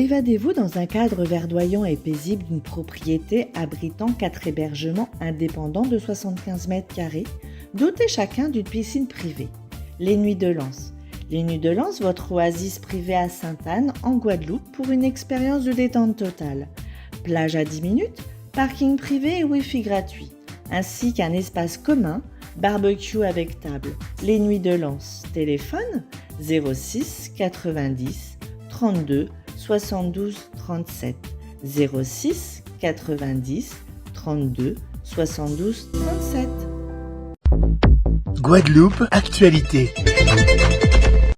Évadez-vous dans un cadre verdoyant et paisible d'une propriété abritant 4 hébergements indépendants de 75 mètres carrés, dotés chacun d'une piscine privée. Les Nuits de Lens. Les Nuits de Lens, votre oasis privée à Sainte-Anne, en Guadeloupe, pour une expérience de détente totale. Plage à 10 minutes, parking privé et Wi-Fi gratuit, ainsi qu'un espace commun, barbecue avec table. Les Nuits de Lens. Téléphone 06 90 32 72 37. 06 90 32 72 37. Guadeloupe, actualité.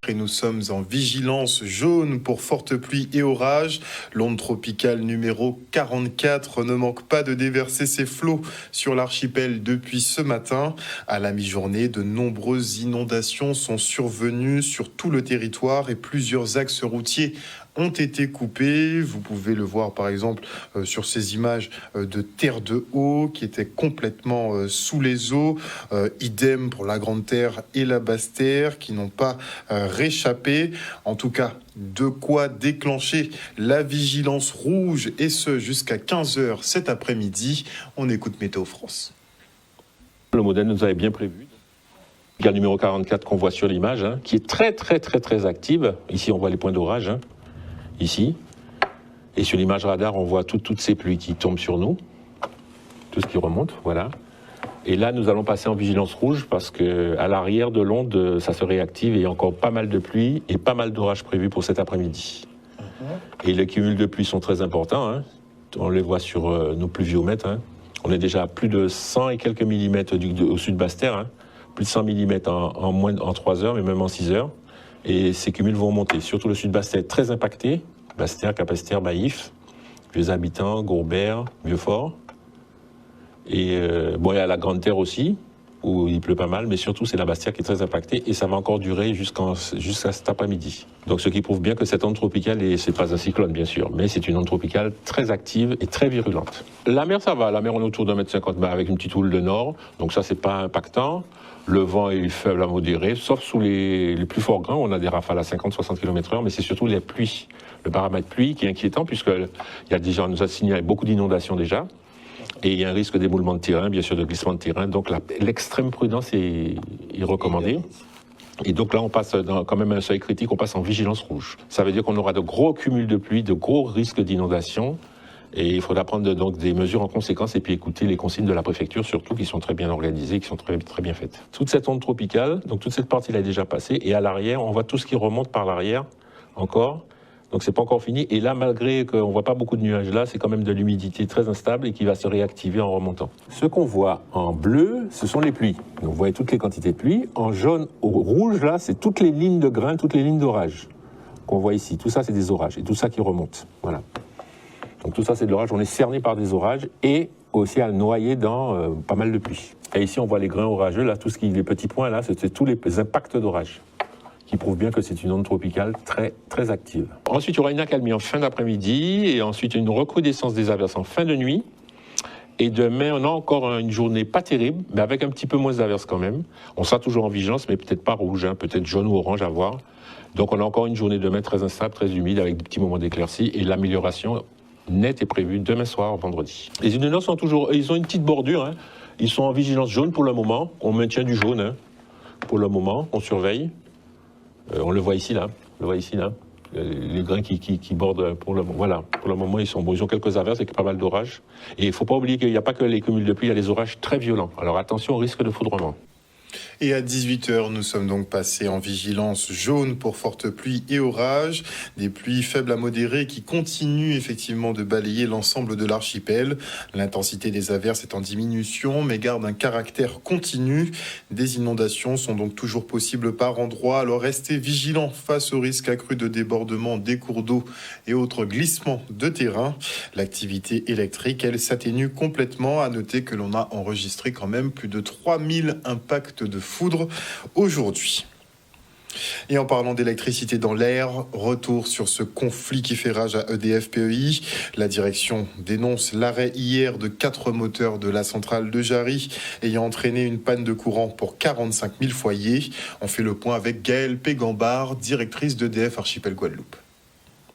Et nous sommes en vigilance jaune pour fortes pluies et orages. L'onde tropicale numéro 44 ne manque pas de déverser ses flots sur l'archipel depuis ce matin. À la mi-journée, de nombreuses inondations sont survenues sur tout le territoire et plusieurs axes routiers ont été coupés. Vous pouvez le voir par exemple sur ces images de terre de haut qui étaient complètement sous les eaux. Idem pour la Grande Terre et la Basse Terre qui n'ont pas réchappé. En tout cas, de quoi déclencher la vigilance rouge et ce jusqu'à 15h cet après-midi. On écoute Météo France. Le modèle nous avait bien prévu. Le numéro 44 qu'on voit sur l'image, qui est très active. Ici, on voit les points d'orage. Ici, et sur l'image radar, on voit toutes ces pluies qui tombent sur nous, tout ce qui remonte, voilà. Et là, nous allons passer en vigilance rouge parce que à l'arrière de l'onde, ça se réactive et il y a encore pas mal de pluie et pas mal d'orages prévus pour cet après-midi. Et les cumuls de pluie sont très importants, on les voit sur nos pluviomètres. On est déjà à plus de 100 et quelques millimètres au sud de Basse-Terre, plus de 100 millimètres en 3 heures, mais même en 6 heures. Et ces cumuls vont monter, surtout le sud de Basse-Terre très impacté, Basse-Terre, Cap-Esther, Baïf, Vieux-Habitants, Gourbert, Vieux-Fort. Et il y a la Grande Terre aussi, où il pleut pas mal, mais surtout c'est la Basse-Terre qui est très impactée et ça va encore durer jusqu'à cet après-midi. Donc ce qui prouve bien que cette onde tropicale, et c'est pas un cyclone bien sûr, mais c'est une onde tropicale très active et très virulente. La mer ça va, la mer on est autour d'1,50 m avec une petite houle de nord, donc ça c'est pas impactant. Le vent est faible à modéré, sauf sous les plus forts grains, on a des rafales à 50-60 km/h, mais c'est surtout les pluies, le paramètre pluie qui est inquiétant, puisqu'il y a déjà, on nous a signalé beaucoup d'inondations déjà, et il y a un risque d'éboulement de terrain, bien sûr de glissement de terrain, donc l'extrême prudence est recommandée. Et donc là, on passe dans quand même un seuil critique, on passe en vigilance rouge. Ça veut dire qu'on aura de gros cumuls de pluie, de gros risques d'inondation. Et il faudra prendre donc des mesures en conséquence et puis écouter les consignes de la préfecture, surtout qui sont très bien organisées, qui sont très bien faites. Toute cette onde tropicale, donc toute cette partie-là est déjà passée. Et à l'arrière, on voit tout ce qui remonte par l'arrière encore. Donc c'est pas encore fini. Et là, malgré qu'on voit pas beaucoup de nuages là, c'est quand même de l'humidité très instable et qui va se réactiver en remontant. Ce qu'on voit en bleu, ce sont les pluies. Donc vous voyez toutes les quantités de pluie. En jaune au rouge, là, c'est toutes les lignes de grains, toutes les lignes d'orage qu'on voit ici. Tout ça, c'est des orages. Et tout ça qui remonte. Voilà. Donc tout ça, c'est de l'orage. On est cerné par des orages et aussi à noyer dans pas mal de pluie. Et ici, on voit les grains orageux. Là, les petits points, là, c'est tous les impacts d'orage qui prouvent bien que c'est une onde tropicale très active. Ensuite, il y aura une accalmie en fin d'après-midi et ensuite une recrudescence des averses en fin de nuit. Et demain, on a encore une journée pas terrible, mais avec un petit peu moins d'averses quand même. On sera toujours en vigilance, mais peut-être pas rouge, peut-être jaune ou orange à voir. Donc on a encore une journée demain très instable, très humide, avec des petits moments d'éclaircie et l'amélioration nette est prévue demain soir, vendredi. Les inondations sont toujours, ils ont une petite bordure, Ils sont en vigilance jaune pour le moment. On maintient du jaune, pour le moment, on surveille. On le voit ici, là. Les grains qui bordent pour le moment. Voilà, pour le moment, ils ont quelques averses avec pas mal d'orages. Et il ne faut pas oublier qu'il n'y a pas que les cumuls de pluie, il y a les orages très violents. Alors attention au risque de foudrement. Et à 18h, nous sommes donc passés en vigilance jaune pour fortes pluies et orages. Des pluies faibles à modérées qui continuent effectivement de balayer l'ensemble de l'archipel. L'intensité des averses est en diminution, mais garde un caractère continu. Des inondations sont donc toujours possibles par endroits. Alors restez vigilants face au risque accru de débordement des cours d'eau et autres glissements de terrain. L'activité électrique, elle, s'atténue complètement. À noter que l'on a enregistré quand même plus de 3000 impacts de foudre aujourd'hui. Et en parlant d'électricité dans l'air, retour sur ce conflit qui fait rage à EDF-PEI. La direction dénonce l'arrêt hier de 4 moteurs de la centrale de Jarry, ayant entraîné une panne de courant pour 45 000 foyers. On fait le point avec Gaëlle Pégambard, directrice d'EDF Archipel Guadeloupe.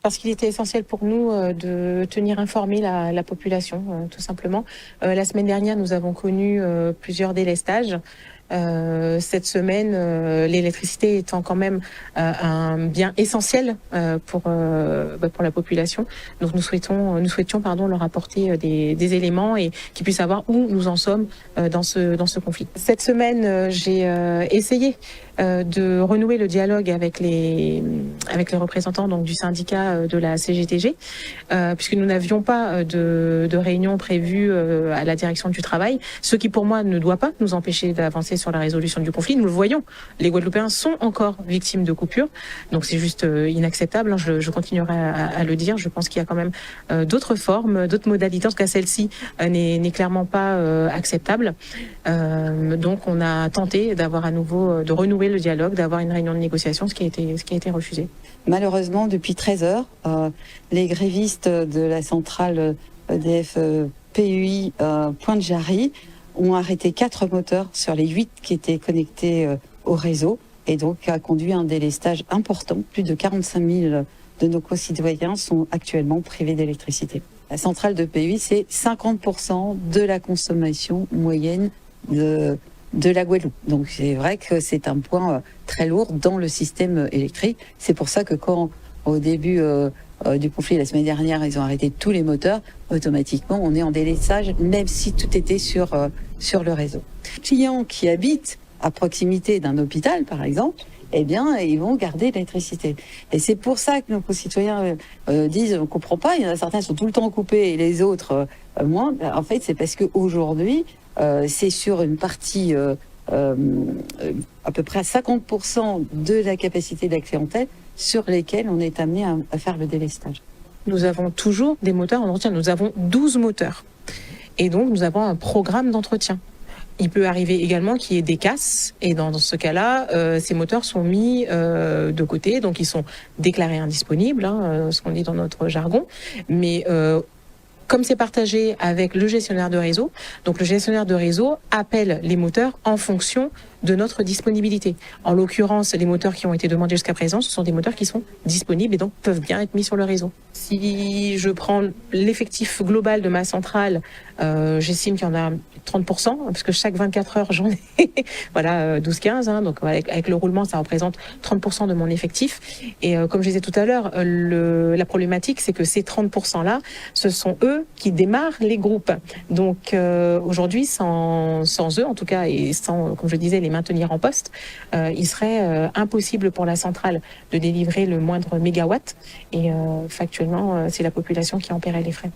Parce qu'il était essentiel pour nous de tenir informée la population, tout simplement. La semaine dernière, nous avons connu plusieurs délestages. Cette semaine, l'électricité étant quand même un bien essentiel pour la population. Donc nous souhaitions leur apporter des éléments et qu'ils puissent savoir où nous en sommes dans ce conflit. Cette semaine, j'ai essayé de renouer le dialogue avec les représentants donc du syndicat de la CGTG, puisque nous n'avions pas de réunion prévue à la direction du travail, ce qui pour moi ne doit pas nous empêcher d'avancer sur la résolution du conflit. Nous le voyons, les Guadeloupéens sont encore victimes de coupures, donc c'est juste inacceptable. Je continuerai à le dire. Je pense qu'il y a quand même d'autres formes, d'autres modalités. En tout cas, celle-ci n'est clairement pas acceptable. Donc on a tenté d'avoir à nouveau de renouer le dialogue, d'avoir une réunion de négociation, ce qui a été refusé. Malheureusement, depuis 13 heures, les grévistes de la centrale EDF PUI Pointe-Jarry ont arrêté 4 moteurs sur les 8 qui étaient connectés au réseau et donc a conduit à un délestage important. Plus de 45 000 de nos concitoyens sont actuellement privés d'électricité. La centrale de PUI, c'est 50% de la consommation moyenne de la Guadeloupe. Donc c'est vrai que c'est un point très lourd dans le système électrique. C'est pour ça que quand, au début du conflit la semaine dernière, ils ont arrêté tous les moteurs, automatiquement on est en délestage, même si tout était sur le réseau. Les clients qui habitent à proximité d'un hôpital, par exemple, eh bien, ils vont garder l'électricité. Et c'est pour ça que nos concitoyens disent, on comprend pas, il y en a certains qui sont tout le temps coupés et les autres moins. En fait, c'est parce qu'aujourd'hui, c'est sur une partie à peu près à 50% de la capacité de la clientèle sur lesquels on est amené à faire le délestage. Nous avons toujours des moteurs en entretien. Nous avons 12 moteurs. Et donc, nous avons un programme d'entretien. Il peut arriver également qu'il y ait des casses. Et dans ce cas-là, ces moteurs sont mis de côté. Donc, ils sont déclarés indisponibles, ce qu'on dit dans notre jargon. Mais comme c'est partagé avec le gestionnaire de réseau, donc le gestionnaire de réseau appelle les moteurs en fonction de notre disponibilité. En l'occurrence, les moteurs qui ont été demandés jusqu'à présent, ce sont des moteurs qui sont disponibles et donc peuvent bien être mis sur le réseau. Si je prends l'effectif global de ma centrale, j'estime qu'il y en a 30%, parce que chaque 24 heures, j'en ai 12-15. Donc avec le roulement, ça représente 30% de mon effectif. Et comme je disais tout à l'heure, la problématique, c'est que ces 30%-là, ce sont eux qui démarrent les groupes. Donc aujourd'hui, sans eux, en tout cas, et sans, comme je disais, les maintenir en poste, il serait impossible pour la centrale de délivrer le moindre mégawatt. Et factuellement, c'est la population qui en paierait les frais.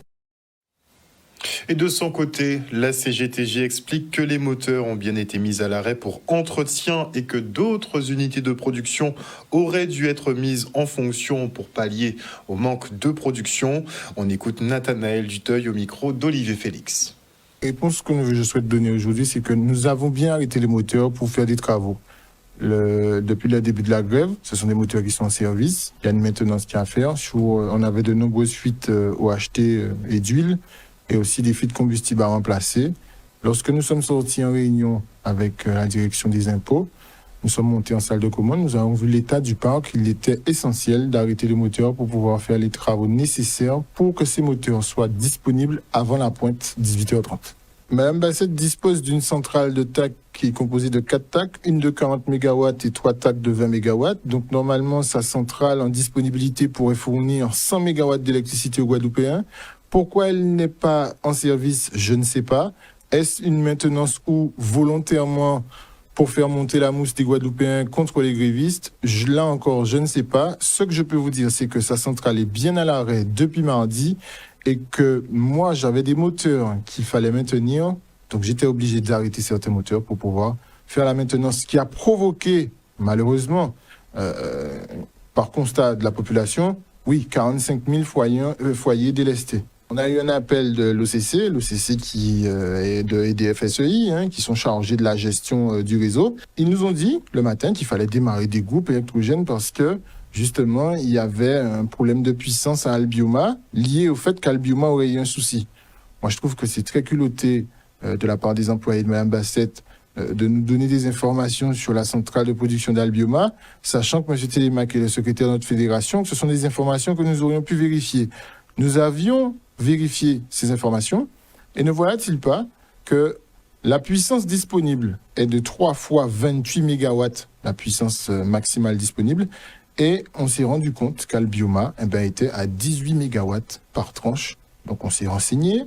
Et de son côté, la CGTG explique que les moteurs ont bien été mis à l'arrêt pour entretien et que d'autres unités de production auraient dû être mises en fonction pour pallier au manque de production. On écoute Nathanaël Duteuil au micro d'Olivier Félix. La réponse que je souhaite donner aujourd'hui, c'est que nous avons bien arrêté les moteurs pour faire des travaux. Depuis le début de la grève, ce sont des moteurs qui sont en service. Il y a une maintenance qui est à faire. On avait de nombreuses fuites OHT et d'huile, et aussi des fuites de combustible à remplacer. Lorsque nous sommes sortis en réunion avec la direction des impôts, nous sommes montés en salle de commande, nous avons vu l'état du parc. Il était essentiel d'arrêter les moteurs pour pouvoir faire les travaux nécessaires pour que ces moteurs soient disponibles avant la pointe 18h30. Madame Bassette dispose d'une centrale de TAC qui est composée de 4 TAC, une de 40 MW et 3 TAC de 20 MW. Donc normalement, sa centrale en disponibilité pourrait fournir 100 MW d'électricité aux Guadeloupéens. Pourquoi elle n'est pas en service, je ne sais pas. Est-ce une maintenance ou volontairement pour faire monter la mousse des Guadeloupéens contre les grévistes? Là encore, je ne sais pas. Ce que je peux vous dire, c'est que sa centrale est bien à l'arrêt depuis mardi et que moi, j'avais des moteurs qu'il fallait maintenir. Donc, j'étais obligé d'arrêter certains moteurs pour pouvoir faire la maintenance, ce qui a provoqué, malheureusement, par constat de la population, 45 000 foyers délestés. On a eu un appel de l'OCC qui est de EDF SEI, qui sont chargés de la gestion du réseau. Ils nous ont dit le matin qu'il fallait démarrer des groupes électrogènes parce que, justement, il y avait un problème de puissance à Albioma lié au fait qu'Albioma aurait eu un souci. Moi, je trouve que c'est très culotté de la part des employés de Mme Bassette de nous donner des informations sur la centrale de production d'Albioma, sachant que M. Télémaque est le secrétaire de notre fédération, que ce sont des informations que nous aurions pu vérifier. Nous avions vérifié ces informations, et ne voilà-t-il pas que la puissance disponible est de 3 fois 28 MW, la puissance maximale disponible, et on s'est rendu compte qu'Albioma était à 18 MW par tranche. Donc on s'est renseigné,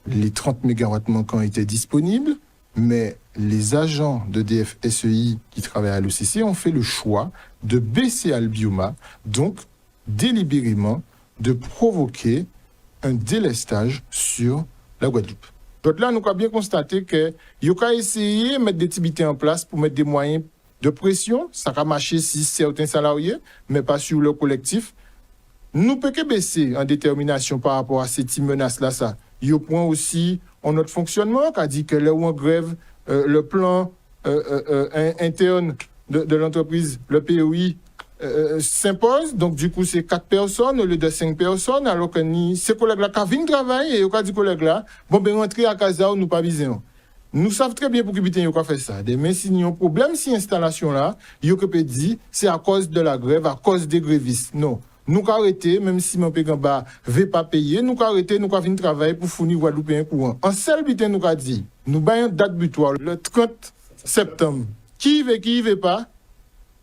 les 30 MW manquants étaient disponibles, mais les agents d'EDF SEI qui travaillent à l'ECC ont fait le choix de baisser Albioma, donc délibérément de provoquer un délestage sur la Guadeloupe. Donc là, nous avons bien constaté que il a essayé de mettre des activités en place pour mettre des moyens de pression. Ça a marché si certains salariés, mais pas sur le collectif. Nous pouvons que baisser en détermination par rapport à ces petites menaces-là. Ça. Il y a point aussi en notre fonctionnement, qui a dit que là où on grève, le plan interne de l'entreprise, le POI, s'impose. Donc, du coup, c'est 4 personnes au lieu de 5 personnes, alors que ces collègues-là qui viennent travailler, et au cas du collègue-là, rentrer à casa ou nous pas viser. Nous savons très bien pour qui ils ont fait ça. Mais s'il y a un problème, si installation là, ils ont dit, c'est à cause de la grève, à cause des grévistes. Non. Nous avons arrêté, même si mon Pégamba ne veut pas payer, nous avons arrêté, nous avons venir travailler pour fournir Guadeloupe un courant. En seul but, nous avons dit, nous avons une date butoir, le 30 septembre. Qui y veut pas,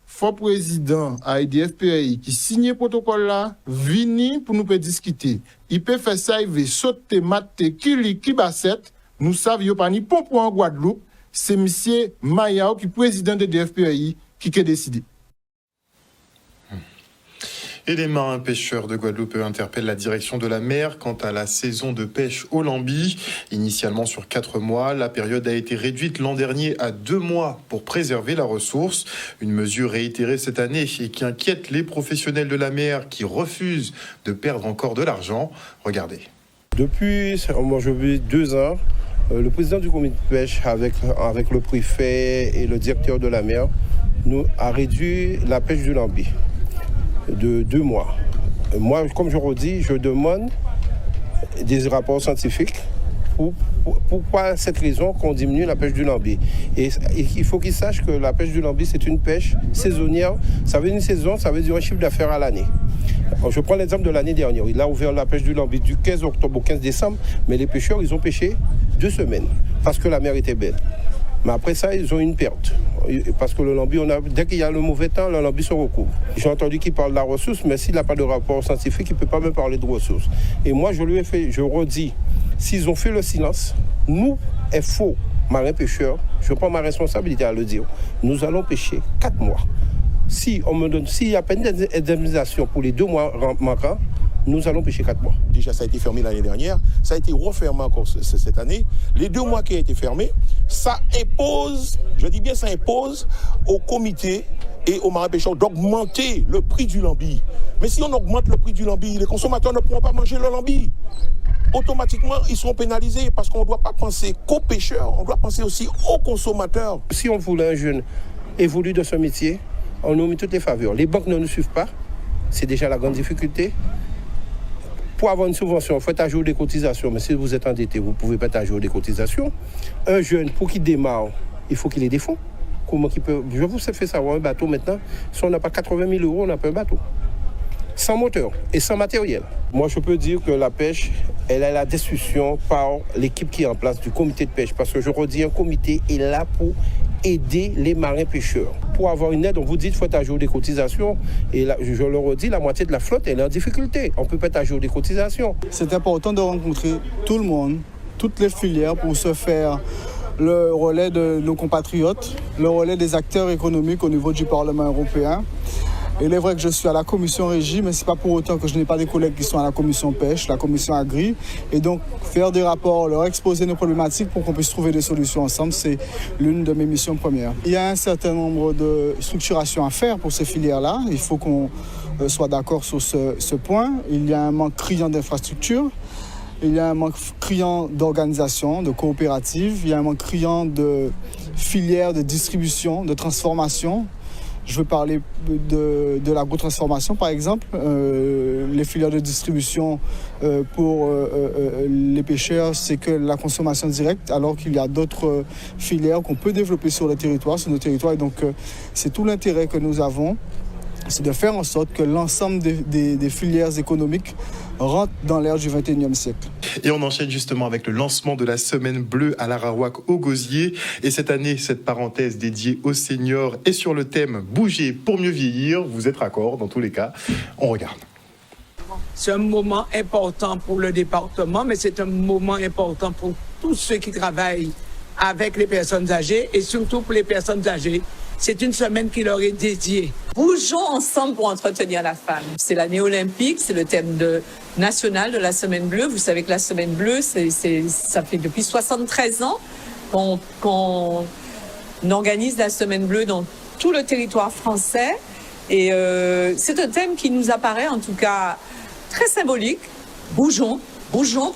faut président à EDF-PAI qui signe le protocole là, vini pour nous discuter. Il peut faire ça, il veut sauter, mater, qui bassette. Nous savions pas ni pompon en Guadeloupe, c'est M. Mayao qui est président de EDF-PAI qui a décidé. Et les marins pêcheurs de Guadeloupe interpellent la direction de la mer quant à la saison de pêche au lambi. Initialement sur 4 mois, la période a été réduite l'an dernier à 2 mois pour préserver la ressource. Une mesure réitérée cette année et qui inquiète les professionnels de la mer qui refusent de perdre encore de l'argent. Regardez. Depuis, moi je vis 2 ans, le président du comité de pêche avec le préfet et le directeur de la mer nous a réduit la pêche du lambi de 2 mois. Moi, comme je redis, je demande des rapports scientifiques pourquoi cette raison qu'on diminue la pêche du lambi. Et il faut qu'ils sachent que la pêche du lambi, c'est une pêche saisonnière. Ça veut dire une saison, ça veut dire un chiffre d'affaires à l'année. Je prends l'exemple de l'année dernière. Il a ouvert la pêche du lambi du 15 octobre au 15 décembre, mais les pêcheurs, ils ont pêché 2 semaines parce que la mer était belle. Mais après ça, ils ont une perte. Parce que le lambi, dès qu'il y a le mauvais temps, le lambi se recouvre. J'ai entendu qu'il parle de la ressource, mais s'il n'a pas de rapport scientifique, il ne peut pas me parler de ressources. Et moi, je redis, s'ils ont fait le silence, nous, FO, marins pêcheurs, je prends ma responsabilité à le dire, nous allons pêcher 4 mois. S'il y a pas d'indemnisation pour les 2 mois manquants, nous allons pêcher 4 mois. Déjà, ça a été fermé l'année dernière, ça a été refermé encore cette année. Les 2 mois qui ont été fermés, ça impose, je dis bien ça impose au comité et aux marins pêcheurs d'augmenter le prix du lambi. Mais si on augmente le prix du lambi, les consommateurs ne pourront pas manger le lambi. Automatiquement, ils seront pénalisés parce qu'on ne doit pas penser qu'aux pêcheurs, on doit penser aussi aux consommateurs. Si on voulait un jeune évoluer de ce métier, on nous met toutes les faveurs. Les banques ne nous suivent pas, c'est déjà la grande difficulté. Pour avoir une subvention, il faut être à jour des cotisations. Mais si vous êtes endetté, vous ne pouvez pas être à jour des cotisations. Un jeune, pour qu'il démarre, il faut qu'il ait des fonds. Comment qu'il peut... Je vous ai fait savoir un bateau maintenant. Si on n'a pas 80 000 euros, on n'a pas un bateau. Sans moteur et sans matériel. Moi, je peux dire que la pêche, elle a la destruction par l'équipe qui est en place du comité de pêche. Parce que je redis, un comité est là pour aider les marins pêcheurs. Pour avoir une aide, on vous dit qu'il faut être à jour des cotisations. Et là, je le redis, la moitié de la flotte, elle est en difficulté. On ne peut pas être à jour des cotisations. C'est important de rencontrer tout le monde, toutes les filières pour se faire le relais de nos compatriotes, le relais des acteurs économiques au niveau du Parlement européen. Et il est vrai que je suis à la commission régie, mais ce n'est pas pour autant que je n'ai pas des collègues qui sont à la commission pêche, la commission agri. Et donc, faire des rapports, leur exposer nos problématiques pour qu'on puisse trouver des solutions ensemble, c'est l'une de mes missions premières. Il y a un certain nombre de structurations à faire pour ces filières-là. Il faut qu'on soit d'accord sur ce point. Il y a un manque criant d'infrastructures. Il y a un manque criant d'organisation, de coopératives. Il y a un manque criant de filières de distribution, de transformation. Je veux parler de l'agrotransformation, par exemple, les filières de distribution pour les pêcheurs, c'est que la consommation directe, alors qu'il y a d'autres filières qu'on peut développer sur nos territoires. Et donc, c'est tout l'intérêt que nous avons, c'est de faire en sorte que l'ensemble des filières économiques rentrent dans l'ère du 21e siècle. Et on enchaîne justement avec le lancement de la Semaine Bleue à l'Araouac au Gosier. Et cette année, cette parenthèse dédiée aux seniors est sur le thème « Bouger pour mieux vieillir ». Vous êtes raccord dans tous les cas. On regarde. C'est un moment important pour le département, mais c'est un moment important pour tous ceux qui travaillent avec les personnes âgées et surtout pour les personnes âgées. C'est une semaine qui leur est dédiée. Bougeons ensemble pour entretenir la femme. C'est l'année olympique, c'est le thème national de la Semaine Bleue. Vous savez que la Semaine Bleue, ça fait depuis 73 ans qu'on organise la Semaine Bleue dans tout le territoire français. Et c'est un thème qui nous apparaît en tout cas très symbolique. Bougeons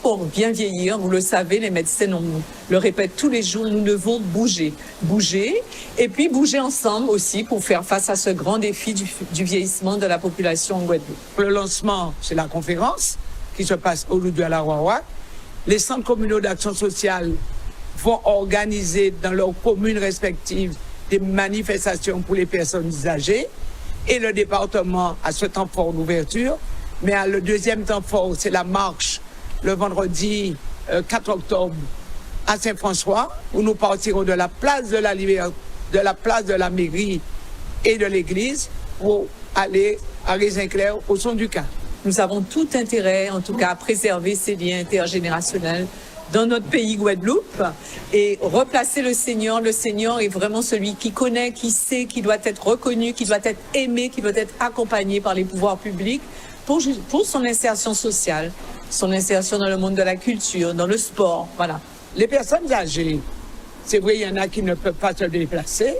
pour bien vieillir. Vous le savez, les médecins le répètent tous les jours, nous devons bouger. Bouger, et puis bouger ensemble aussi pour faire face à ce grand défi du vieillissement de la population en Guadeloupe. Le lancement, c'est la conférence qui se passe au Loudou à l'Araouac. Les centres communaux d'action sociale vont organiser dans leurs communes respectives des manifestations pour les personnes âgées. Et le département a ce temps fort d'ouverture. Mais le deuxième temps fort, c'est la marche le vendredi 4 octobre à Saint-François, où nous partirons de la place de la Liberté, de la place de la mairie et de l'église pour aller à Raisin-Clair au son du Cas. Nous avons tout intérêt, en tout cas, à préserver ces liens intergénérationnels dans notre pays Guadeloupe et replacer le senior. Le senior est vraiment celui qui connaît, qui sait, qui doit être reconnu, qui doit être aimé, qui doit être accompagné par les pouvoirs publics pour son insertion sociale, son insertion dans le monde de la culture, dans le sport, voilà. Les personnes âgées, c'est vrai, il y en a qui ne peuvent pas se déplacer,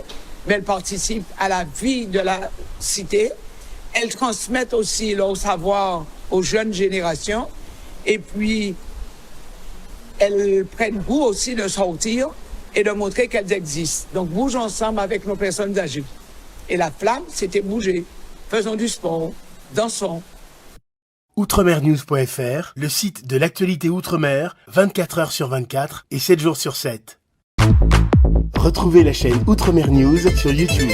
mais elles participent à la vie de la cité. Elles transmettent aussi leur savoir aux jeunes générations et puis elles prennent goût aussi de sortir et de montrer qu'elles existent. Donc bougeons ensemble avec nos personnes âgées. Et la flamme, c'était bouger. Faisons du sport, dansons. Outremernews.fr, le site de l'actualité Outre-mer, 24 heures sur 24 et 7 jours sur 7. Retrouvez la chaîne Outremer News sur YouTube.